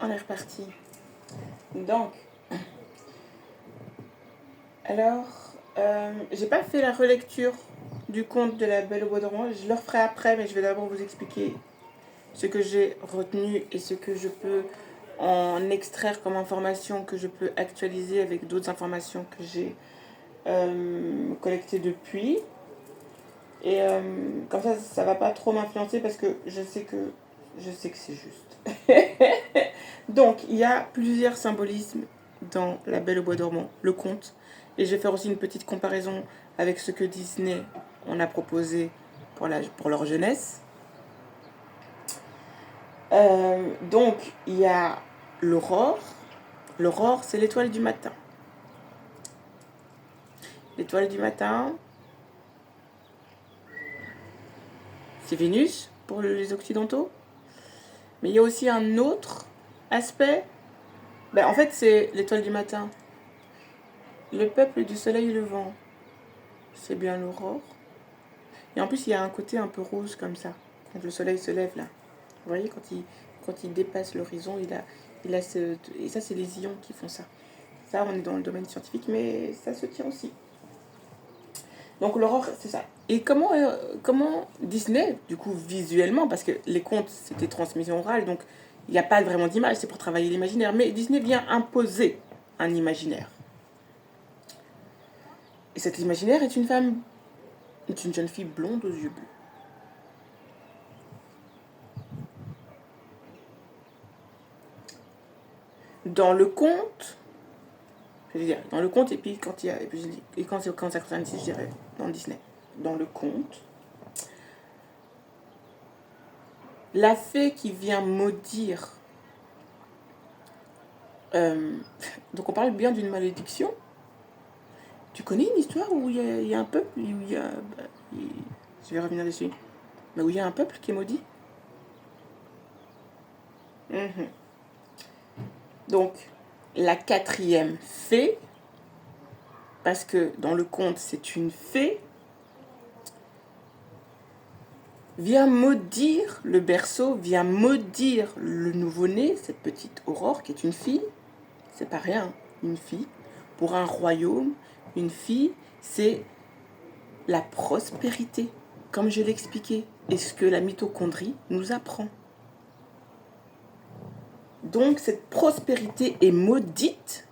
On est reparti. Donc, alors, j'ai pas fait la relecture du conte de la Belle au bois dormant. Je le referai après, mais je vais d'abord vous expliquer ce que j'ai retenu et ce que je peux en extraire comme information que je peux actualiser avec d'autres informations que j'ai collectées depuis. Et comme ça va pas trop m'influencer parce que je sais que c'est juste. Donc, il y a plusieurs symbolismes dans La Belle au bois dormant, le conte. Et je vais faire aussi une petite comparaison avec ce que Disney en a proposé pour leur jeunesse. Donc, il y a l'aurore. L'aurore, c'est l'étoile du matin. L'étoile du matin, c'est Vénus pour les occidentaux. Mais il y a aussi un autre aspect. En fait, c'est l'étoile du matin. Le peuple du soleil levant, c'est bien l'aurore. Et en plus, il y a un côté un peu rose comme ça, quand le soleil se lève là. Vous voyez, quand il dépasse l'horizon, il a ce... Et ça, c'est les ions qui font ça. Ça, on est dans le domaine scientifique, mais ça se tient aussi. Donc l'aurore, c'est ça. Et comment Disney, du coup, visuellement, parce que les contes, c'était transmission orale, donc il n'y a pas vraiment d'image, c'est pour travailler l'imaginaire, mais Disney vient imposer un imaginaire. Et cet imaginaire est une femme, est une jeune fille blonde aux yeux bleus. Dans le conte, je veux dire, dans le conte, et puis quand il y a, et quand ça concerne ici, je dirais, dans Disney, dans le conte, la fée qui vient maudire, donc on parle bien d'une malédiction. Tu connais une histoire où il y a un peuple, où il y a, je vais revenir dessus, mais où il y a un peuple qui est maudit. Mhm. Donc, la quatrième fée, parce que dans le conte c'est une fée, vient maudire le berceau, vient maudire le nouveau-né, cette petite Aurore qui est une fille. C'est pas rien, une fille. Pour un royaume, une fille, c'est la prospérité, comme je l'expliquais, et ce que la mitochondrie nous apprend. Donc cette prospérité est maudite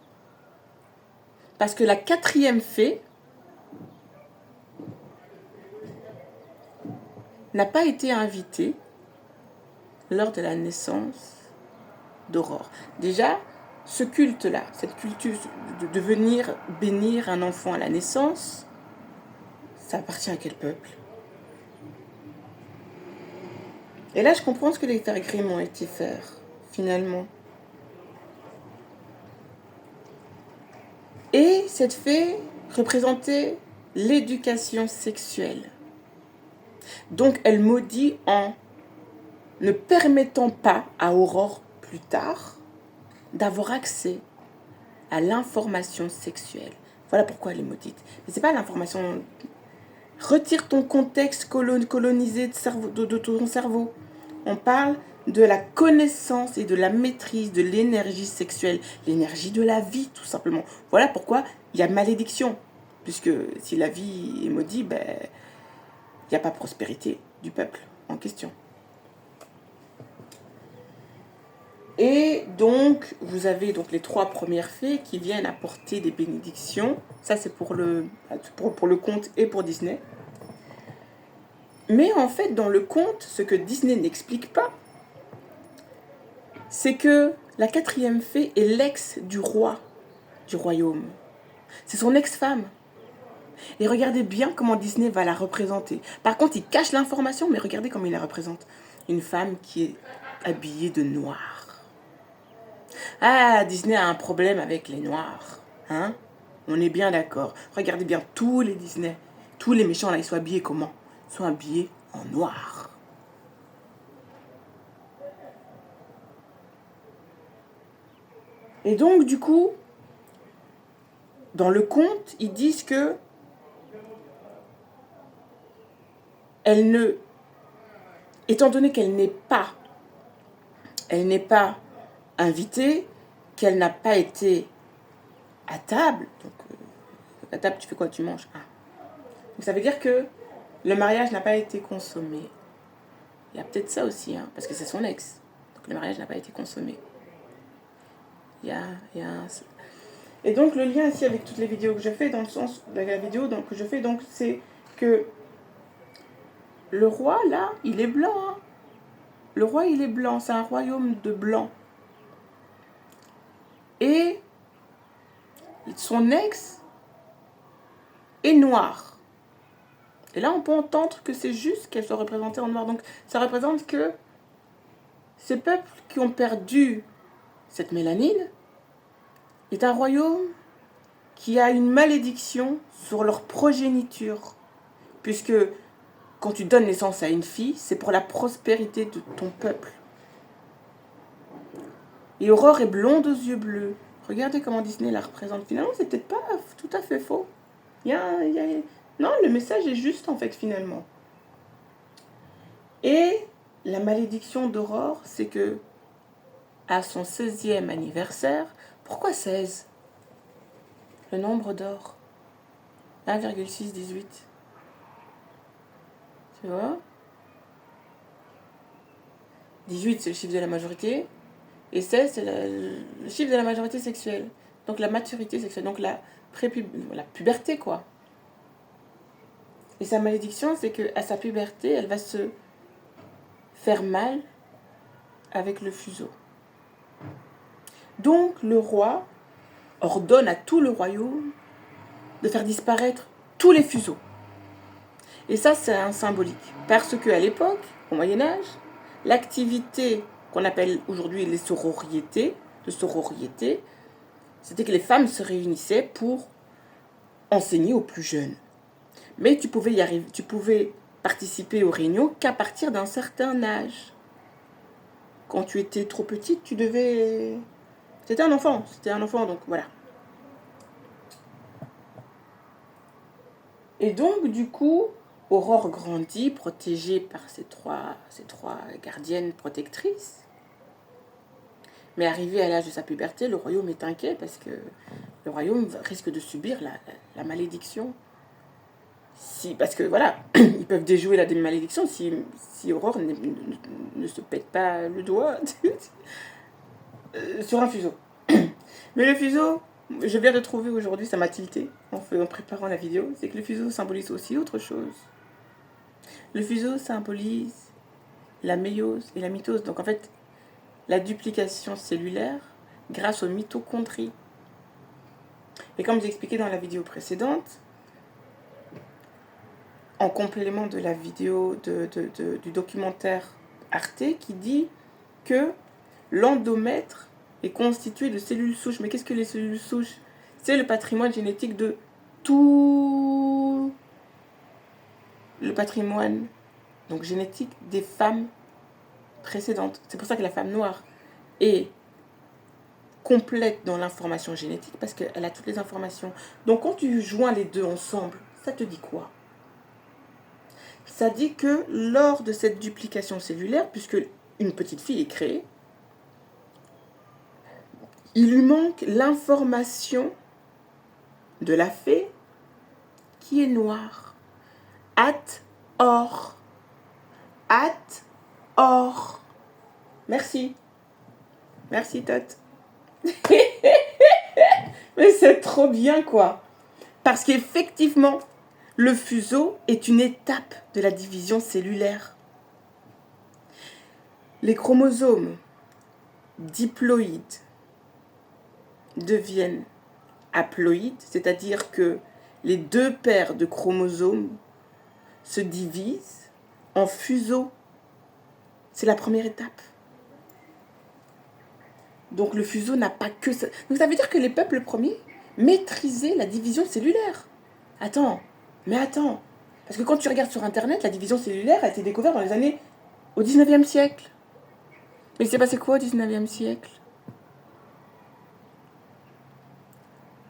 parce que la quatrième fée n'a pas été invitée lors de la naissance d'Aurore. Déjà, ce culte-là, cette culture de venir bénir un enfant à la naissance, ça appartient à quel peuple? Et là, je comprends ce que les frères Grimm ont été faire, finalement. Et cette fée représentait l'éducation sexuelle. Donc, elle maudit en ne permettant pas à Aurore, plus tard, d'avoir accès à l'information sexuelle. Voilà pourquoi elle est maudite. Mais c'est pas l'information. Retire ton contexte colonisé de ton cerveau. On parle de la connaissance et de la maîtrise de l'énergie sexuelle, l'énergie de la vie, tout simplement. Voilà pourquoi il y a malédiction. Puisque si la vie est maudite, il n'y a pas prospérité du peuple en question. Et donc, vous avez donc les trois premières fées qui viennent apporter des bénédictions. Ça, c'est pour le conte et pour Disney. Mais en fait, dans le conte, ce que Disney n'explique pas, c'est que la quatrième fée est l'ex du roi du royaume. C'est son ex-femme. Et regardez bien comment Disney va la représenter. Par contre, il cache l'information, mais regardez comment il la représente. Une femme qui est habillée de noir. Ah, Disney a un problème avec les noirs. Hein? On est bien d'accord. Regardez bien tous les Disney. Tous les méchants, là, ils sont habillés comment? Ils sont habillés en noir. Et donc, du coup, dans le conte, ils disent que elle étant donné qu'elle n'est pas invitée, qu'elle n'a pas été à table. Donc, à table, tu fais quoi? Tu manges. Ah. Donc, ça veut dire que le mariage n'a pas été consommé. Il y a peut-être ça aussi, hein, parce que c'est son ex. Donc, le mariage n'a pas été consommé. Il y a un... Et donc, le lien ici avec toutes les vidéos que je fais, dans le sens de la vidéo que je fais, donc, c'est que le roi, là, il est blanc. Hein. Le roi, il est blanc. C'est un royaume de blancs. Et son ex est noir. Et là, on peut entendre que c'est juste qu'elle soit représentée en noir. Donc, ça représente que ces peuples qui ont perdu cette mélanine est un royaume qui a une malédiction sur leur progéniture. Puisque quand tu donnes naissance à une fille, c'est pour la prospérité de ton peuple. Et Aurore est blonde aux yeux bleus. Regardez comment Disney la représente. Finalement, c'est peut-être pas tout à fait faux. Non, le message est juste en fait finalement. Et la malédiction d'Aurore, c'est que à son 16e anniversaire, pourquoi 16? Le nombre d'or. 1,618. Tu vois? 18, c'est le chiffre de la majorité. Et 16, c'est le chiffre de la majorité sexuelle. Donc la maturité sexuelle. Donc la puberté, quoi. Et sa malédiction, c'est qu'à sa puberté, elle va se faire mal avec le fuseau. Donc le roi ordonne à tout le royaume de faire disparaître tous les fuseaux. Et ça, c'est un symbolique. Parce qu'à l'époque, au Moyen-Âge, l'activité qu'on appelle aujourd'hui les sororités, c'était que les femmes se réunissaient pour enseigner aux plus jeunes. Mais tu pouvais participer aux réunions qu'à partir d'un certain âge. Quand tu étais trop petite, tu devais... C'était un enfant, donc voilà. Et donc, du coup, Aurore grandit, protégée par ses trois gardiennes protectrices. Mais arrivée à l'âge de sa puberté, le royaume est inquiet parce que le royaume risque de subir la malédiction. Parce que voilà, ils peuvent déjouer la malédiction si Aurore ne se pète pas le doigt sur un fuseau. Mais le fuseau, je viens de trouver aujourd'hui, ça m'a tilté en préparant la vidéo, c'est que le fuseau symbolise aussi autre chose. Le fuseau symbolise la méiose et la mitose. Donc en fait, la duplication cellulaire grâce aux mitochondries. Et comme j'ai expliqué dans la vidéo précédente, en complément de la vidéo du documentaire Arte qui dit que l'endomètre est constitué de cellules souches. Mais qu'est-ce que les cellules souches? C'est le patrimoine génétique de tout le patrimoine donc génétique des femmes précédentes. C'est pour ça que la femme noire est complète dans l'information génétique parce qu'elle a toutes les informations. Donc quand tu joins les deux ensemble, ça te dit quoi? Ça dit que lors de cette duplication cellulaire, puisque une petite fille est créée, il lui manque l'information de la fée qui est noire. Or. Merci. Merci, Tot. Mais c'est trop bien, quoi. Parce qu'effectivement, le fuseau est une étape de la division cellulaire. Les chromosomes diploïdes deviennent haploïdes, c'est-à-dire que les deux paires de chromosomes se divisent en fuseaux. C'est la première étape. Donc le fuseau n'a pas que ça. Donc ça veut dire que les peuples premiers maîtrisaient la division cellulaire. Attends. Parce que quand tu regardes sur Internet, la division cellulaire a été découverte dans les années au 19e siècle. Mais il s'est passé quoi au 19e siècle?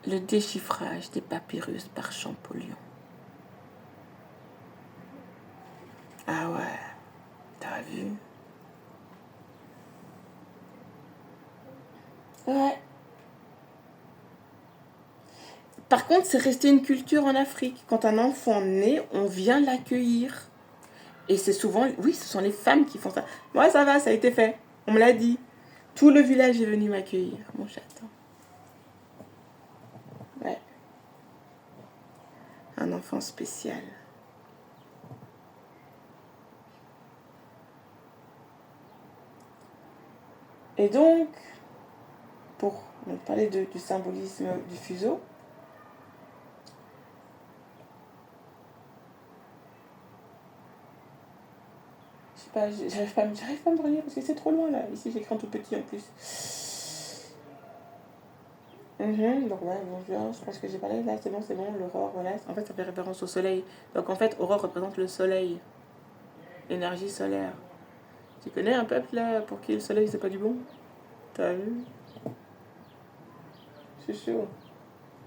Le déchiffrage des papyrus par Champollion. Ah ouais, t'as vu? Ouais. Par contre, c'est resté une culture en Afrique. Quand un enfant naît, on vient l'accueillir. Et c'est souvent, oui, ce sont les femmes qui font ça. Moi, ça va, ça a été fait. On me l'a dit. Tout le village est venu m'accueillir, mon chaton. Ouais. Un enfant spécial. Et donc, pour parler du symbolisme du fuseau, je sais pas, j'arrive pas à me relire parce que c'est trop loin là. Ici, j'écris en tout petit en plus. Donc ouais, bon, je pense que j'ai parlé là, c'est bon, l'aurore, voilà. En fait, ça fait référence au soleil. Donc en fait, aurore représente le soleil, l'énergie solaire. Tu connais un peuple là pour qui le soleil c'est pas du bon? T'as vu? C'est chaud.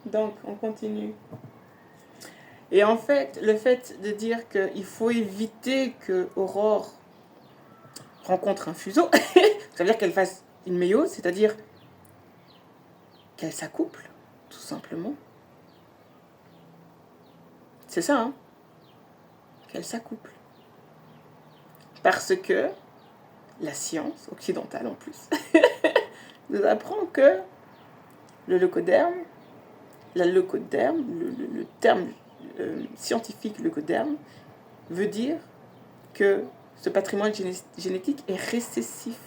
Donc, on continue. Et en fait, le fait de dire qu'il faut éviter que Aurore rencontre un fuseau, ça veut dire qu'elle fasse une méiose, c'est-à-dire qu'elle s'accouple, tout simplement. C'est ça, hein? Qu'elle s'accouple. Parce que la science occidentale, en plus, nous apprend que le leucoderme, le terme scientifique leucoderme, veut dire que ce patrimoine génétique est récessif.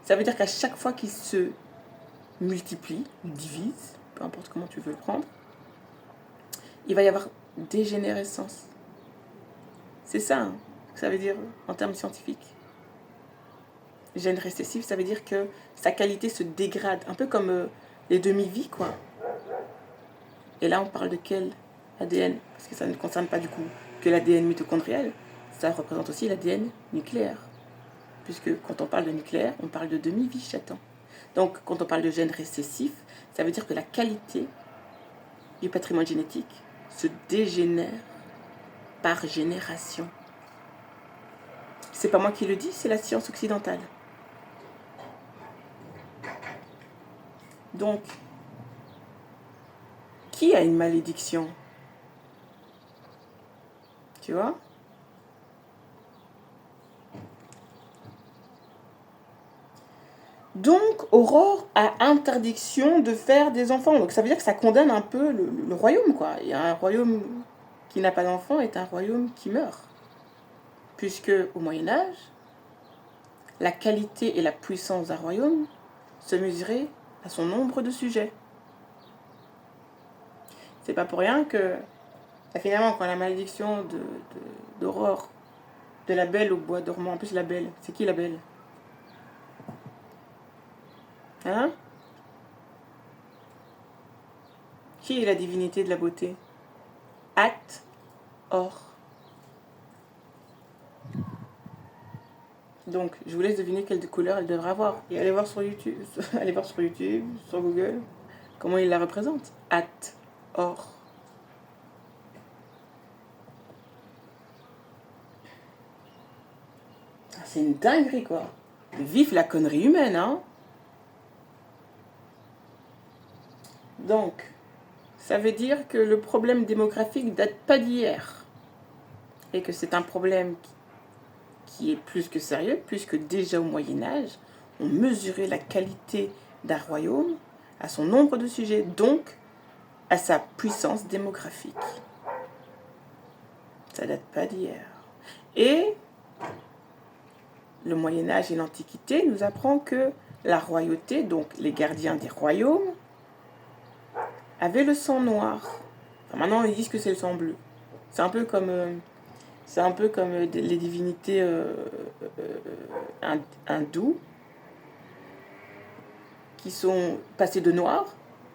Ça veut dire qu'à chaque fois qu'il se multiplie, ou divise, peu importe comment tu veux le prendre, il va y avoir dégénérescence. C'est ça, hein, que ça veut dire en termes scientifiques. Gène récessif, ça veut dire que sa qualité se dégrade, un peu comme les demi-vies, quoi. Et là, on parle de quel ADN? Parce que ça ne concerne pas du coup que l'ADN mitochondrial, ça représente aussi l'ADN nucléaire. Puisque quand on parle de nucléaire, on parle de demi-vie chaton. Donc, quand on parle de gène récessif, ça veut dire que la qualité du patrimoine génétique se dégénère par génération. C'est pas moi qui le dis, c'est la science occidentale. Donc, qui a une malédiction? Tu vois? Donc, Aurore a interdiction de faire des enfants. Donc, ça veut dire que ça condamne un peu le royaume, quoi. Il y a un royaume qui n'a pas d'enfants est un royaume qui meurt. Puisque, au Moyen-Âge, la qualité et la puissance d'un royaume se mesuraient à son nombre de sujets. C'est pas pour rien que, finalement, quand la malédiction d'Aurore, de la Belle au bois dormant, en plus la Belle, c'est qui la Belle? Hein? Qui est la divinité de la beauté? Or. Donc, je vous laisse deviner quelle couleur elle devrait avoir. Et allez voir sur YouTube, sur Google, comment il la représente. Or. C'est une dinguerie, quoi. Vive la connerie humaine, hein? Donc, ça veut dire que le problème démographique date pas d'hier. Et que c'est un problème qui est plus que sérieux, puisque déjà au Moyen-Âge, on mesurait la qualité d'un royaume à son nombre de sujets, donc à sa puissance démographique. Ça date pas d'hier. Et le Moyen-Âge et l'Antiquité nous apprend que la royauté, donc les gardiens des royaumes, avaient le sang noir. Enfin, maintenant, ils disent que c'est le sang bleu. C'est un peu comme les divinités hindoues qui sont passées de noir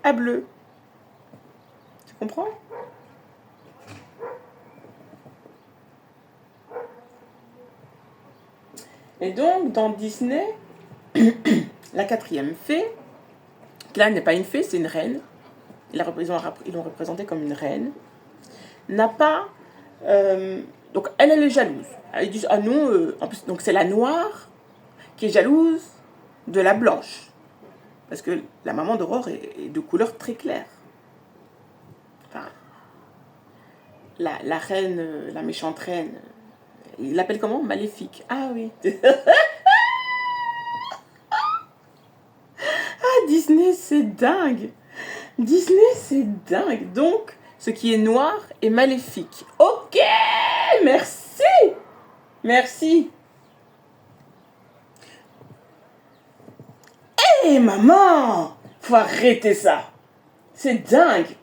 à bleu. Tu comprends? Et donc, dans Disney, la quatrième fée, qui là n'est pas une fée, c'est une reine, ils l'ont représentée comme une reine, n'a pas... donc, elle est jalouse. Elle dit, ah non, en plus, donc c'est la noire qui est jalouse de la blanche. Parce que la maman d'Aurore est de couleur très claire. Enfin, la reine, la méchante reine, il l'appelle comment? Maléfique. Ah oui. Ah, Disney, c'est dingue. Disney, c'est dingue. Donc, ce qui est noir est maléfique. Ok, merci. Merci. Hé, maman, faut arrêter ça. C'est dingue.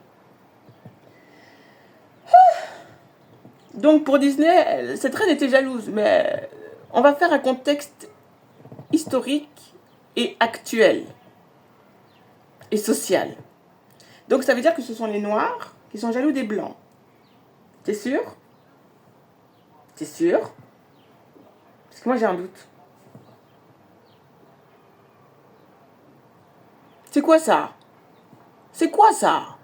Donc, pour Disney, cette reine était jalouse. Mais on va faire un contexte historique et actuel et social. Donc, ça veut dire que ce sont les Noirs qui sont jaloux des Blancs. T'es sûr? T'es sûr? Parce que moi, j'ai un doute. C'est quoi ça? C'est quoi ça?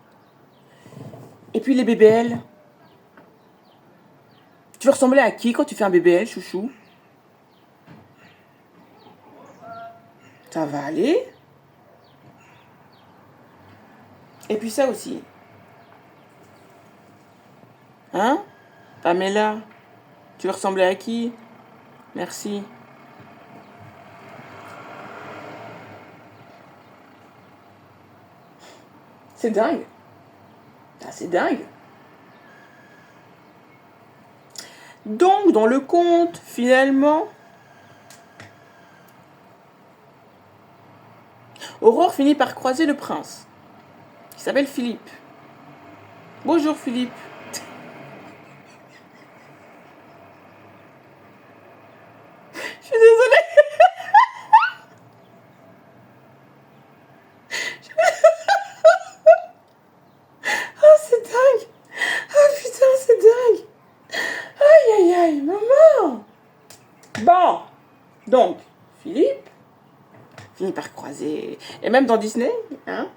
Et puis les BBL? Tu veux ressembler à qui quand tu fais un BBL, chouchou? Ça va aller? Et puis ça aussi. Hein? Pamela? Tu veux ressembler à qui? Merci. C'est dingue. Ah, c'est dingue. Donc, dans le conte, finalement, Aurore finit par croiser le prince, qui s'appelle Philippe. Bonjour Philippe. Je suis désolée. Oh, c'est dingue. Oh putain, c'est dingue. Aïe, aïe, aïe, maman. Bon, donc, Philippe finit par croiser, et même dans Disney, hein,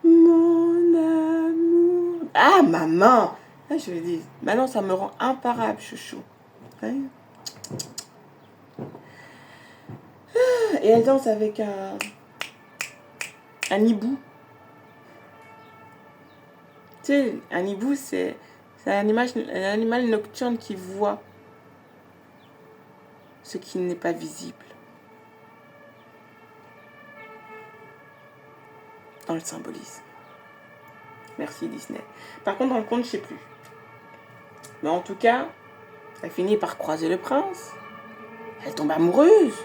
mon amour. Ah, maman. Ah, je lui dis, maintenant ça me rend imparable, chouchou. Ouais. Et elle danse avec un hibou. Tu sais, un hibou, c'est un animal nocturne qui voit ce qui n'est pas visible dans le symbolisme. Merci Disney. Par contre, dans le conte, je sais plus. Mais en tout cas, elle finit par croiser le prince. Elle tombe amoureuse.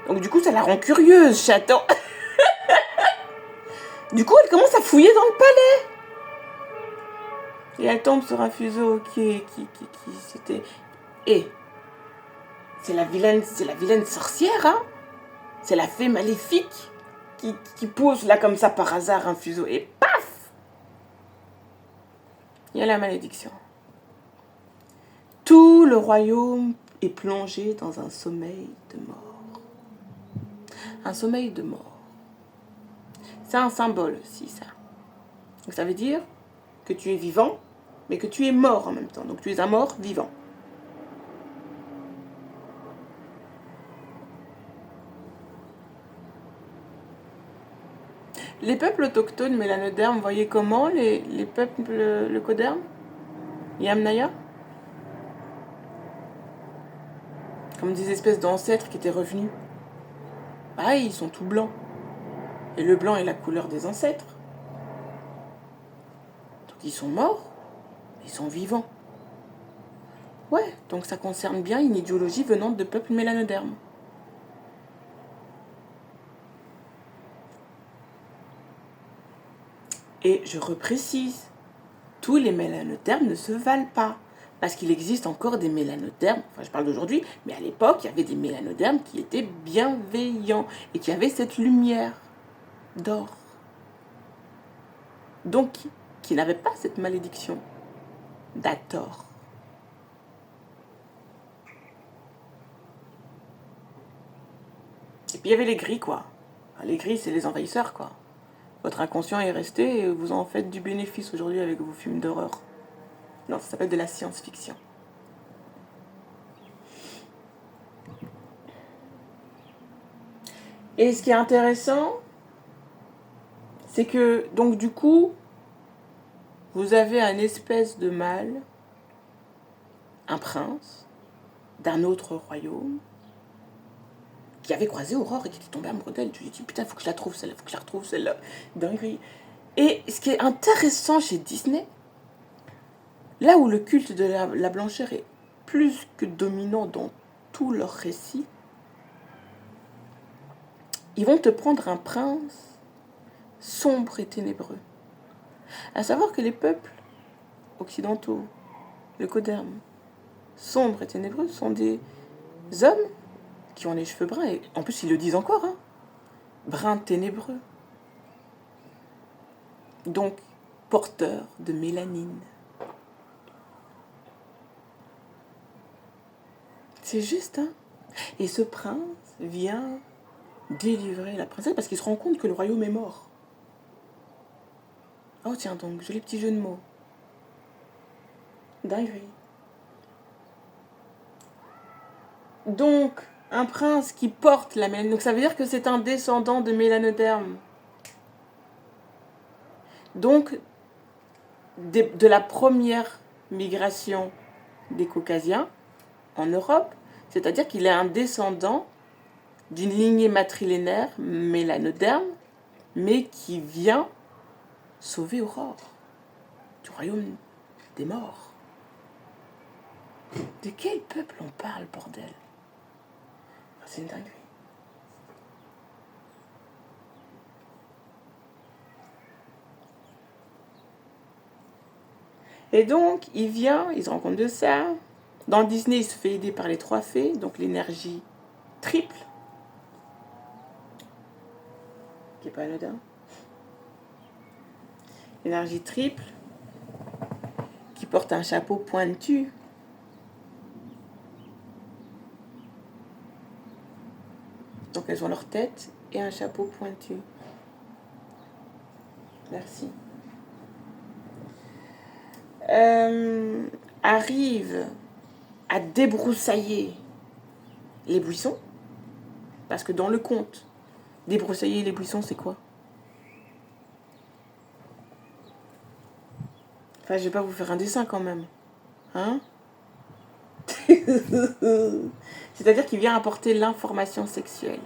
Donc du coup, ça la rend curieuse, chaton. Du coup, elle commence à fouiller dans le palais. Et elle tombe sur un fuseau qui c'était... Et c'est la vilaine sorcière, hein. C'est la fée maléfique qui pose là comme ça par hasard un fuseau. Et paf! Il y a la malédiction. Tout le royaume est plongé dans un sommeil de mort. Un sommeil de mort. C'est un symbole aussi, ça. Donc ça veut dire que tu es vivant, mais que tu es mort en même temps. Donc tu es un mort vivant. Les peuples autochtones mélanodermes, voyez comment les peuples leucodermes? Yamnaya? Comme des espèces d'ancêtres qui étaient revenus. Pareil, ils sont tout blancs. Et le blanc est la couleur des ancêtres. Donc ils sont morts, ils sont vivants. Ouais, donc ça concerne bien une idéologie venant de peuples mélanodermes. Et je reprécise, tous les mélanodermes ne se valent pas. Parce qu'il existe encore des mélanodermes, enfin je parle d'aujourd'hui, mais à l'époque, il y avait des mélanodermes qui étaient bienveillants et qui avaient cette lumière d'or. Donc, qui n'avaient pas cette malédiction d'Hathor. Et puis il y avait les gris, quoi. Les gris, c'est les envahisseurs, quoi. Votre inconscient est resté et vous en faites du bénéfice aujourd'hui avec vos films d'horreur. Non, ça s'appelle de la science-fiction. Et ce qui est intéressant, c'est que, donc du coup, vous avez un espèce de mâle, un prince, d'un autre royaume, qui avait croisé Aurore et qui était tombé amoureux d'elle. Tu lui dis, putain, faut que je la trouve celle-là, faut que je la retrouve celle-là. Dinguerie. Et ce qui est intéressant chez Disney, là où le culte de la blancheur est plus que dominant dans tout leur récit, ils vont te prendre un prince sombre et ténébreux. À savoir que les peuples occidentaux, le coderme, sombres et ténébreux, sont des hommes qui ont les cheveux bruns, et en plus ils le disent encore, hein, bruns ténébreux. Donc, porteurs de mélanine. C'est juste, hein. Et ce prince vient délivrer la princesse parce qu'il se rend compte que le royaume est mort. Oh tiens donc, joli petit jeu de mots. Dinguerie. Donc, un prince qui porte la mélanine. Donc ça veut dire que c'est un descendant de Mélanoderme. Donc, de la première migration des Caucasiens en Europe, c'est-à-dire qu'il est un descendant d'une lignée matrilinéaire Mélanoderme, mais qui vient sauver Aurore du royaume des morts. De quel peuple on parle, bordel? C'est une dinguerie. Et donc, il vient, il se rend compte de ça. Dans Disney, il se fait aider par les 3 fées, donc l'énergie triple, qui n'est pas anodin. L'énergie triple, qui porte un chapeau pointu. Donc elles ont leur tête et un chapeau pointu. Merci. Arrive à débroussailler les buissons. Parce que dans le conte, débroussailler les buissons, c'est quoi? Enfin, je vais pas vous faire un dessin quand même. Hein? C'est-à-dire qu'il vient apporter l'information sexuelle.